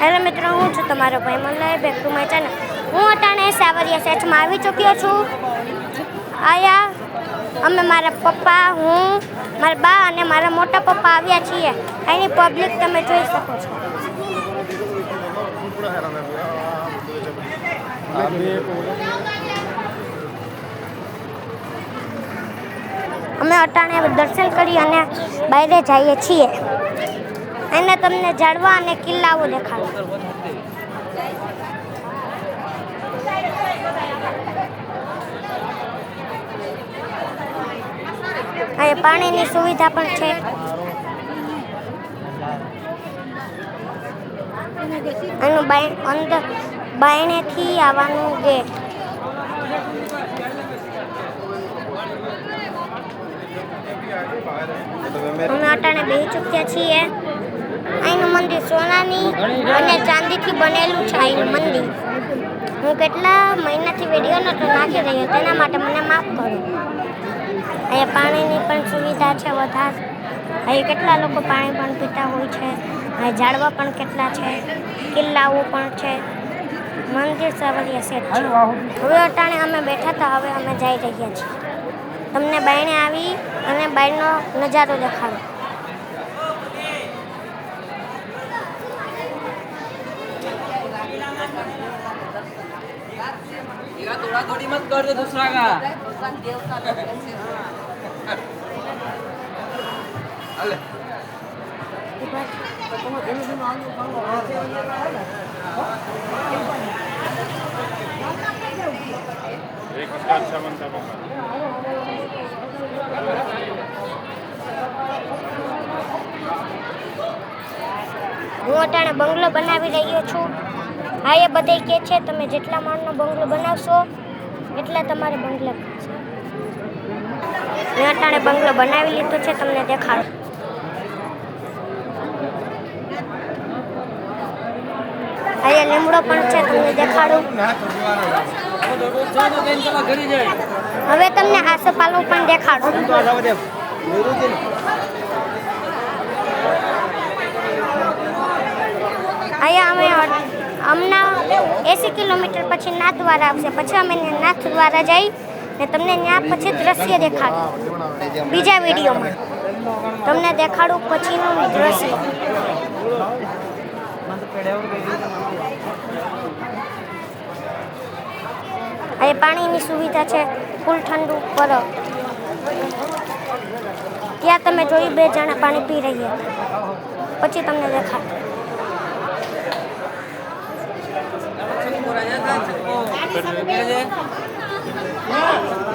Hello મિત્રો, હું છું તમારો ભાઈ મલ્લાઈ બેક ટુ માય ચેનલ. હું અટાણે સાવરિયા સેચમાં આવી ચૂક્યો છું. આયા અમે મારા પપ્પા, હું, મારા બા અને મારા મોટા પપ્પા આવ્યા છીએ. અહીંની પબ્લિક તમે જોઈ શકો છો. અમે અટાણે દર્શન કરી અને બહાર જઈએ છીએ. એને તમને ઝાડવા અને કિલ્લાઓ દેખાડો. અહીં પાણીની સુવિધા પણ છે. એનું અંદર બાયણેથી આવવાનું ગેટ. અમે અટાણે બેસી ચૂક્યા છીએ. અહીંનું મંદિર સોનાની અને ચાંદીથી બનેલું છે. અહીંનું મંદિર હું કેટલા મહિનાથી વિડીયો નહોતો નાખી રહ્યો, તેના માટે મને માફ કરો. અહીંયા પાણીની પણ સુવિધા છે વધારે. અહીં કેટલા લોકો પાણી પણ પીતા હોય છે. અહીં ઝાડવા પણ કેટલા છે, કિલ્લાઓ પણ છે. મંદિર સાવરિયા સેટ છે. હવે અટાણે અમે બેઠા હતા, હવે અમે જઈ રહ્યા છીએ. તમને બાયણે આવી અને બાયણનો નજારો દેખાડો. थोड़ा थोड़ी मत कर दो दूसरा का अले एक उसका अच्छा बनता है। હું અટાણે બંગલો બનાવી રહ્યો છું. હા, એ બધે કહે છે તમે જેટલા માળનો બંગલો બનાવશો એટલા તમારે બંગલા મળશે. મેં અટાણે બંગલો બનાવી લીધો છે, તમને દેખાડો. અહીંયા લીમડો પણ છે, તમને દેખાડું. હવે તમને આસોપાલવ પણ દેખાડો. અહીંયા અમે હમણાં 80 કિલોમીટર પછી નાથદ્વારા આવશે. પછી અમે નાથદ્વારા જઈ ને તમને ત્યાં પછી દ્રશ્ય દેખાડું. બીજા વિડીયોમાં તમને દેખાડું પછીનું દ્રશ્ય. અહીં પાણીની સુવિધા છે, ફૂલ ઠંડુ બરફ. ત્યાં તમે જોયું 2 જણા પાણી પી રહ્યા હતા. પછી તમને દેખાડું. Gracias.